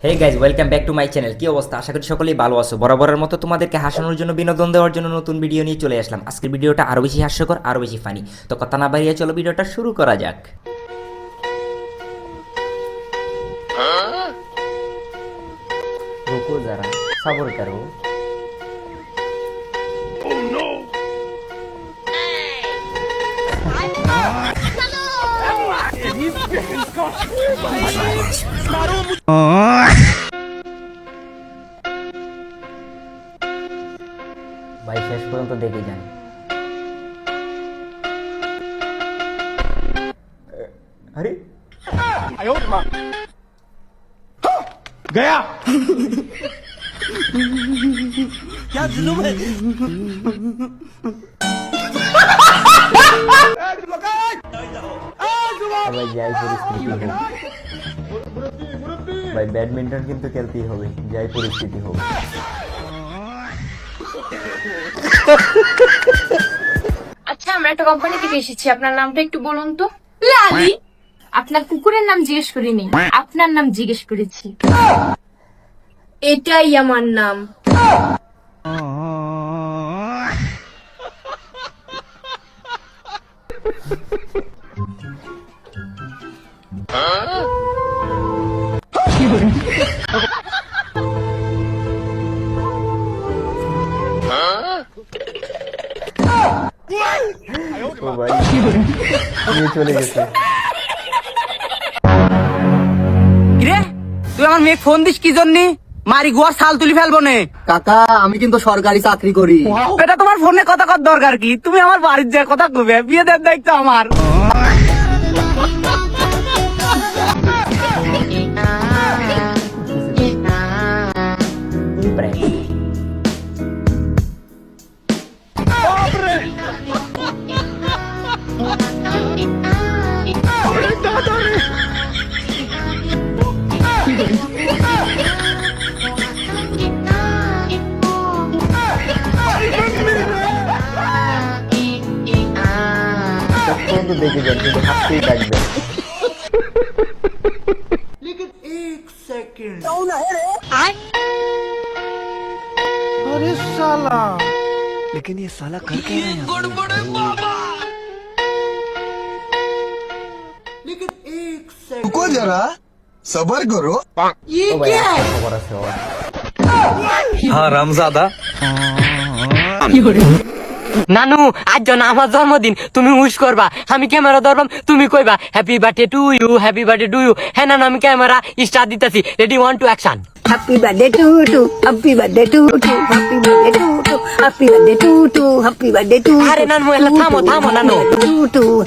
Hey guys, welcome back to my channel. কি অবস্থা? আশা করি সকলেই ভালো আছো। বরাবরের মতো তোমাদেরকে হাসানোর জন্য, বিনোদন দেওয়ার জন্য নতুন ভিডিও নিয়ে চলে আসলাম। আজকের ভিডিওটা আরও বেশি হাস্যকর, আরও বেশি ফানি। তো কথা না বাড়িয়ে চলো ভিডিওটা শুরু করা যাক। রুকো যারা, সবর করো। ভাই শেষ পর্যন্ত দেখে যান। আরে गया क्या जुलूम है ভাই যাই পরিস্থিতি হোক, ভাই ব্যাডমিন্টন কিন্তু খেলতেই হবে, যাই পরিস্থিতি হোক। আচ্ছা, আমরা একটা কোম্পানি থেকে এসেছি, আপনার নামটা একটু বলুন তো। লালি। আপনার কুকুরের নাম জিজ্ঞেস করিনি, আপনার নাম জিজ্ঞেস করেছি। এটাই আমার নাম। ও ভাই নিয়ে চলে গেছে। কিরে, তুই আমার মেয়ে ফোন দিস কি জন্য? মারি গোয়া সাল তুলি ফেলবো নে। কাকা, আমি কিন্তু সরকারি চাকরি করি। এটা তোমার ফোনে কথা কর দরকার কি? তুমি আমার বাড়ির যে কথা কবে, বিয়ে দেন দায়িত্ব আমার। কিন্তু দেখে যান, কিন্তু হাসতেই থাকবেন। लेकिन ये साला कर क्या रहा है? रुको जरा, सबर करो। ও ভাই একটা খবর আছে ওর। हाँ रामजादा নানু, আজ জন আমার জন্মদিন, তুমি উইশ করবা, আমি ক্যামেরা ধরবাম, তুমি কইবা happy birthday to you, happy birthday to you. হ্যাঁ নানু, আমি ক্যামেরা স্টার্ট দিতেছি, ready 1 2 action. Happy birthday to you, happy birthday to you, happy birthday to you, happy birthday to you, happy birthday to you. আরে নানু, এলা থামো থামো নানু।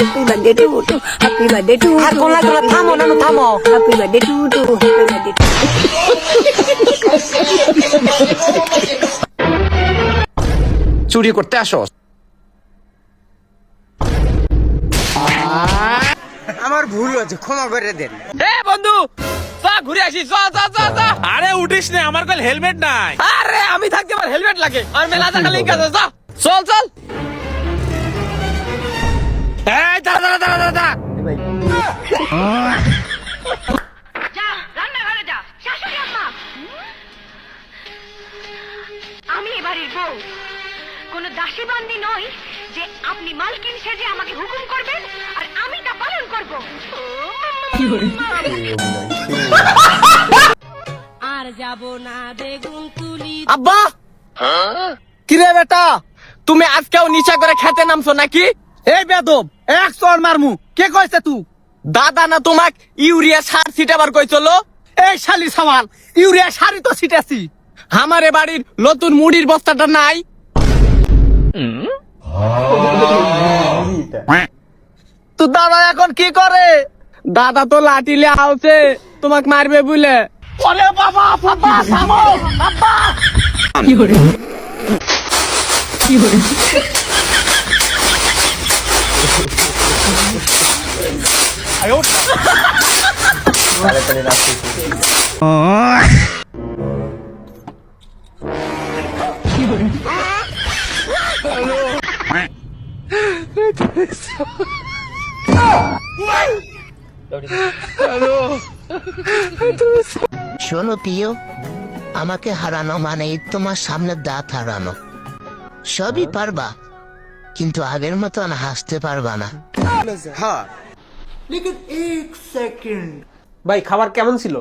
Happy birthday to you, happy birthday to you. আর কোন লাগলো? থামো নানু, থামো। Happy birthday to you, happy birthday to you. চুরি করতে আসো। আমার ভুল হয়েছে, ক্ষমা করে দেন। এ বন্ধু, চা ঘুরে আসি, চা চা চা চা। আরে উঠিস না, আমার কাল হেলমেট নাই। আরে আমি থাকতে আমার হেলমেট লাগে, আর মেলা টাকা লিংক আছে। চল চল চল। এই দাঁড়া দাঁড়া দাঁড়া দাঁড়া। এ ভাই যা রান্নাঘরে যা, শাশুড়ি আম্মা। আমি এবারের বউ, কোন দাসী বান্দি নই যে আপনি মালকিন সেজে আমাকে হুকুম করবেন আর আমি তা পালন করব। আর যাব না বেগুন তুলি। আব্বা, কিরে বেটা, তুমি আজকেও নিশা করে খেতে নামছো নাকি? এই বেদব, এক চড় মারমু। কে কইছে তুই? দাদা না তোমাক ইউরিয়া সার ছিটাবার কইছিল? এই শালি সামান, ইউরিয়া সারি তো ছিটাছি। আমারে বাড়ির নতুন মুড়ির বস্তাটা নাই? তো দাদা এখন কি করে? দাদা তো লাঠিলে আলছে, তোমাক মারবে বুঝলে। ওরে বাবা, বাবা থামো, আব্বা। তাড়াতাড়ি রাখতেছি। শোনো প্রিয়, আমাকে হারানো মানে তোমার সামনে দাঁত হারানো। সবই পারবা, কিন্তু আগের মতন হাসতে পারবা না। ভাই খাবার কেমন ছিল?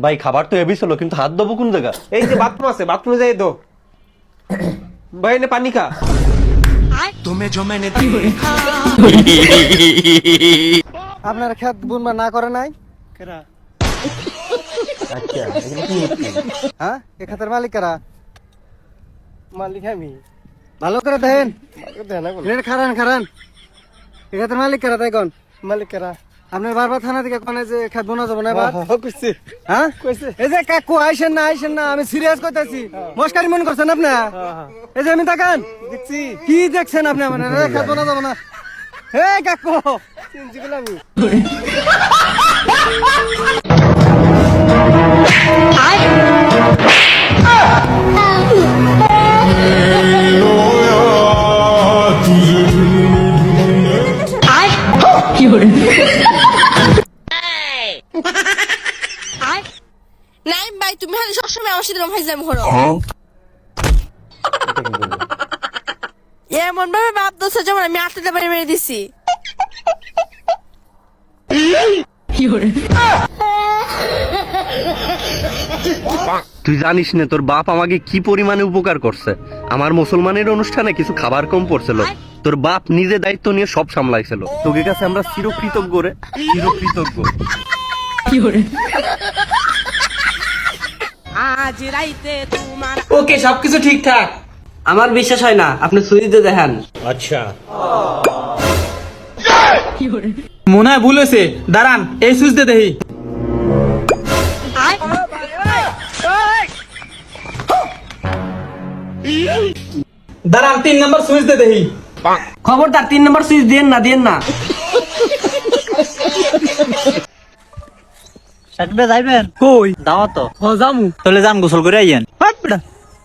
ভাই খাবার তো হেভি ছিল, কিন্তু হাত দেবো কোন জায়গা? এই যে বাথরুম আছে, বাথরুমে যাই দো। ভাই এনে পানি খা। আপনার খেত বুনবা না করে নাই? আচ্ছা এখানে কি হচ্ছে? হ্যাঁ, এ খাতের মালিক কারা? মালিক আমি। ভালো করে দেখেন, খারান খারান। এ খাতের মালিক কারা তাই কোন? মালিক কারা? আপনার বারবার থানা থেকে কোনে যে খেত বোনা যাবো না এবার? হ্যাঁ কইছে। এই যে কাকু আইসেন না আইসেন না, আমি সিরিয়াস কইতাছি। মস্কারি মন করছেন আপনি? এই যে আমি তাকান দেখছি। কি দেখছেন আপনি? মানে খেত বোনা যাবো না। হে কাকু চিনছি বলে আমি। নাইম ভাই তুমি খালি সবসময় আমার সাথে রমাইজাম করো। এমন ভাবে বাপ দোষ যেমন আমি আটতে পারে মেরে দিছি। তুই জানিস না তোর বাপ আমাকে কি পরিমাণে উপকার করছে? আমার মুসলমানের অনুষ্ঠানে কিছু খাবার কম পড়ছিল, তোর বাপ নিজে দায়িত্ব নিয়ে সব সামলাইছিল। তোকে কাছে আমরা চিরকৃতজ্ঞ রে, চিরকৃতজ্ঞ। ওকে সবকিছু ঠিকঠাক। আমার বিশ্বাস হয় না, আপনি সুইচে দেখেন। মনে হয় ভুল হয়েছে, দাঁড়ান এই সুইচ দিয়ে দেখি। দাঁড়ান 3 নম্বর সুইচ দিয়ে দেখি। খবরদার 3 নম্বর সুইচ দেন না, দেন না। সাকবে যাইবেন? কই দাও তো। ও জামু তাহলে যান গোসল করে আইয়েন।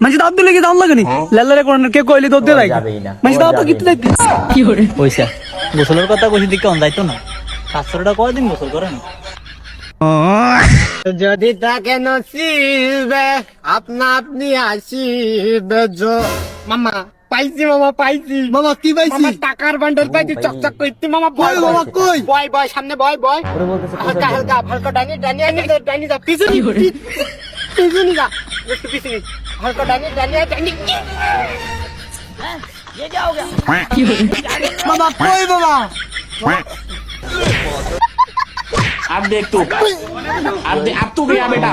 মানে দাঁত দিলে কি দাম লাগেনি? লাল্লারে কোন কে কইলি দুধ দিয়ে লাগে? যাবেই না। মানে দাও তো কিতে দেখতে। কি করে? পয়সা। গোসলের কথা কইছি দিকে অন যাইতো না। শাস্ত্রটা কয়দিন গোসল করে না? যদি তাকে নসিবে আপনা আপনি আসিবে। মামা পাইছি, মামা পাইছি। মামা কি পাইছি? টাকার বান্ডেল পাইছি, চকচক করতে। মামা কই মামা কই? বয় বয় সামনে বয় বয়। হালকা হালকা হালকা ডানি ডানি ডানি যা পিছনে পিছনে যা, একটু পিছনে হালকা ডানি ডানি ডানি। মামা কই বাবা? अब देख तू, अब तू गया बेटा।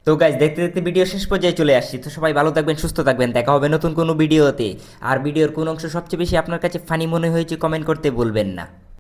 তো গাইজ দেখতে দেখতে ভিডিও শেষ পর্যায়ে চলে আসছি। তো সবাই ভালো থাকবেন, সুস্থ থাকবেন, দেখা হবে নতুন কোনো ভিডিওতে। আর ভিডিওর কোন অংশ সবচেয়ে বেশি আপনার কাছে ফানি মনে হয়েছে কমেন্ট করতে ভুলবেন না।